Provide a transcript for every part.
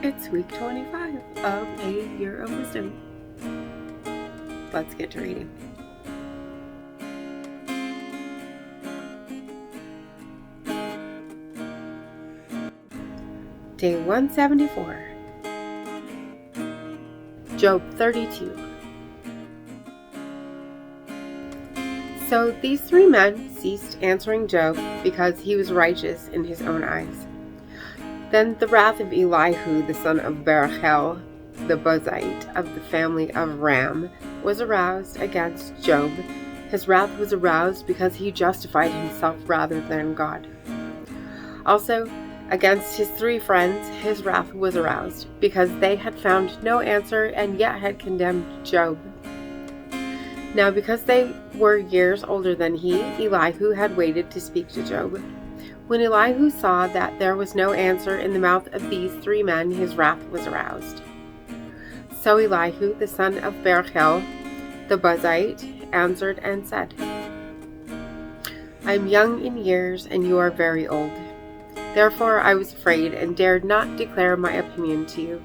It's week 25 of A Year of Wisdom. Let's get to reading. Day 174. Job 32. So these three men ceased answering Job because he was righteous in his own eyes. Then the wrath of Elihu, the son of Barachel, the Buzite of the family of Ram, was aroused against Job. His wrath was aroused because he justified himself rather than God. Also, against his three friends, his wrath was aroused because they had found no answer and yet had condemned Job. Now, because they were years older than he, Elihu had waited to speak to Job. When Elihu saw that there was no answer in the mouth of these three men, his wrath was aroused. So Elihu, the son of Barachel, the Buzite, answered and said, I am young in years, and you are very old. Therefore I was afraid and dared not declare my opinion to you.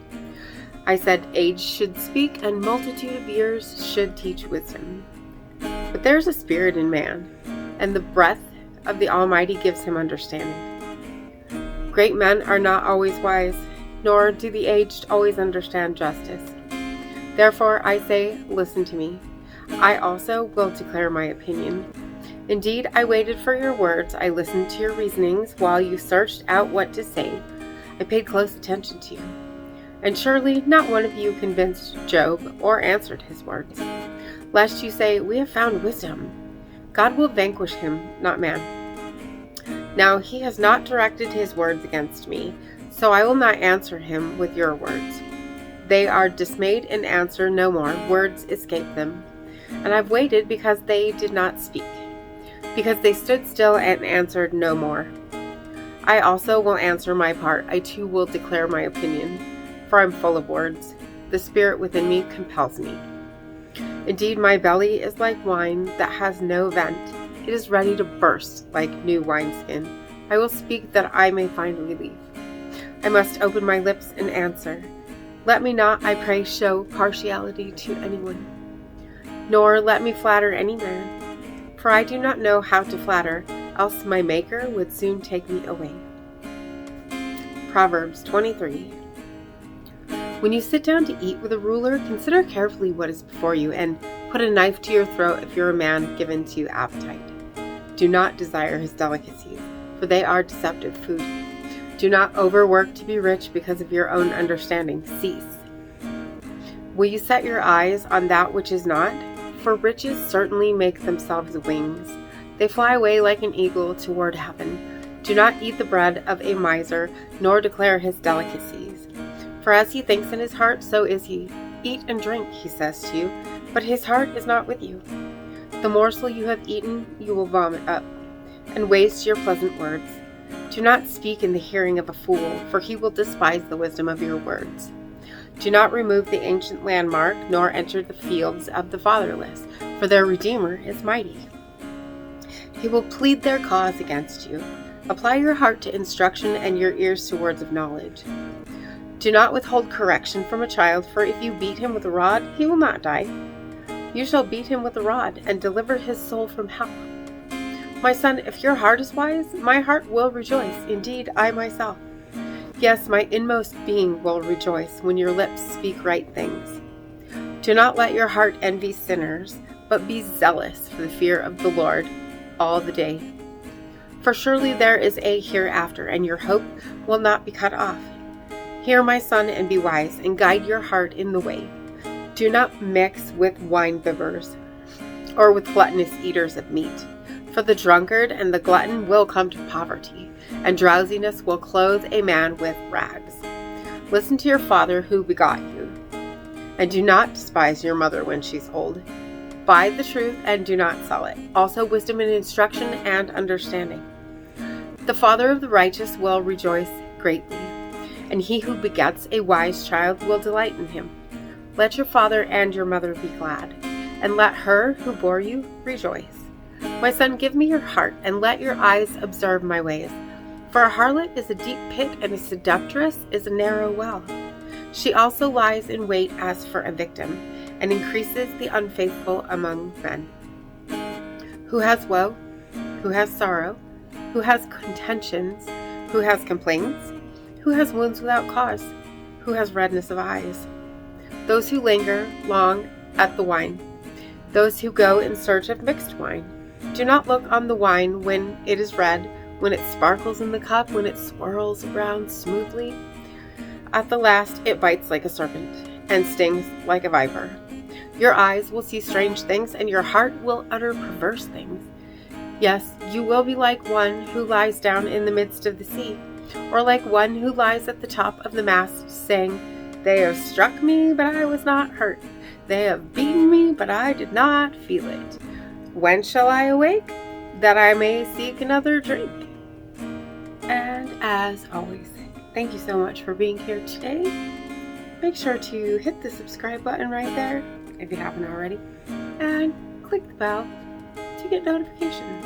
I said, age should speak, and multitude of years should teach wisdom. But there is a spirit in man, and the breath of the Almighty gives him understanding. Great men are not always wise, nor do the aged always understand justice. Therefore I say, listen to me. I also will declare my opinion. Indeed, I waited for your words. I listened to your reasonings while you searched out what to say. I paid close attention to you. And surely not one of you convinced Job or answered his words. Lest you say, we have found wisdom. God will vanquish him, not man. Now he has not directed his words against me, so I will not answer him with your words. They are dismayed and answer no more. Words escape them. And I've waited because they did not speak, because they stood still and answered no more. I also will answer my part. I too will declare my opinion, for I'm full of words. The spirit within me compels me. Indeed, my belly is like wine that has no vent. It is ready to burst like new wineskin. I will speak that I may find relief. I must open my lips and answer. Let me not, I pray, show partiality to anyone, nor let me flatter any man. For I do not know how to flatter, else my Maker would soon take me away. Proverbs 23. When you sit down to eat with a ruler, consider carefully what is before you, and put a knife to your throat if you're a man given to appetite. Do not desire his delicacies, for they are deceptive food. Do not overwork to be rich because of your own understanding. Cease. Will you set your eyes on that which is not? For riches certainly make themselves wings. They fly away like an eagle toward heaven. Do not eat the bread of a miser, nor declare his delicacies. For as he thinks in his heart, so is he. Eat and drink, he says to you, but his heart is not with you. The morsel you have eaten, you will vomit up, and waste your pleasant words. Do not speak in the hearing of a fool, for he will despise the wisdom of your words. Do not remove the ancient landmark, nor enter the fields of the fatherless, for their Redeemer is mighty. He will plead their cause against you. Apply your heart to instruction and your ears to words of knowledge. Do not withhold correction from a child, for if you beat him with a rod, he will not die. You shall beat him with a rod, and deliver his soul from hell. My son, if your heart is wise, my heart will rejoice. Indeed, I myself. Yes, my inmost being will rejoice when your lips speak right things. Do not let your heart envy sinners, but be zealous for the fear of the Lord all the day. For surely there is a hereafter, and your hope will not be cut off. Hear, my son, and be wise, and guide your heart in the way. Do not mix with wine-bibbers, or with gluttonous eaters of meat. For the drunkard and the glutton will come to poverty, and drowsiness will clothe a man with rags. Listen to your father who begot you, and do not despise your mother when she's old. Buy the truth and do not sell it. Also wisdom and instruction and understanding. The father of the righteous will rejoice greatly, and he who begets a wise child will delight in him. Let your father and your mother be glad, and let her who bore you rejoice. My son, give me your heart, and let your eyes observe my ways. For a harlot is a deep pit, and a seductress is a narrow well. She also lies in wait as for a victim, and increases the unfaithful among men. Who has woe? Who has sorrow? Who has contentions? Who has complaints? Who has wounds without cause? Who has redness of eyes? Those who linger long at the wine. Those who go in search of mixed wine. Do not look on the wine when it is red, when it sparkles in the cup, when it swirls around smoothly. At the last it bites like a serpent, and stings like a viper. Your eyes will see strange things, and your heart will utter perverse things. Yes, you will be like one who lies down in the midst of the sea, or like one who lies at the top of the mast, saying, "They have struck me, but I was not hurt. They have beaten me, but I did not feel it. When shall I awake, that I may seek another drink?" And as always, thank you so much for being here today. Make sure to hit the subscribe button right there, if you haven't already, and click the bell to get notifications.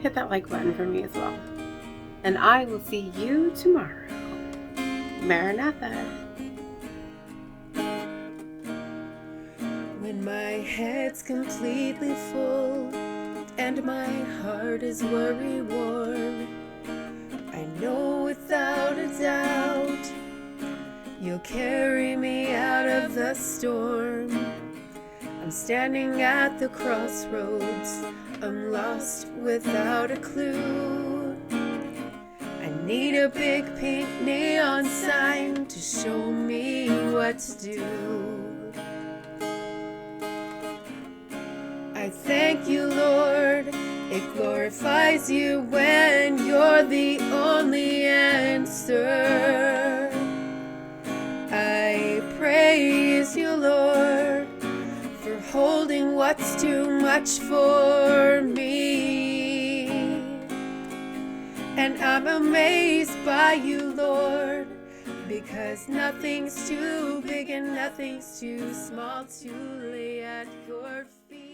Hit that like button for me as well. And I will see you tomorrow. Maranatha. When my head's completely full and my heart is worry-worn, I know without a doubt you'll carry me out of the storm. I'm standing at the crossroads, I'm lost without a clue. I need a big pink neon sign to show me what to do. I thank you, Lord, it glorifies you when you're the only answer. I praise you, Lord, for holding what's too much for me. And I'm amazed by you, Lord, because nothing's too big and nothing's too small to lay at your feet.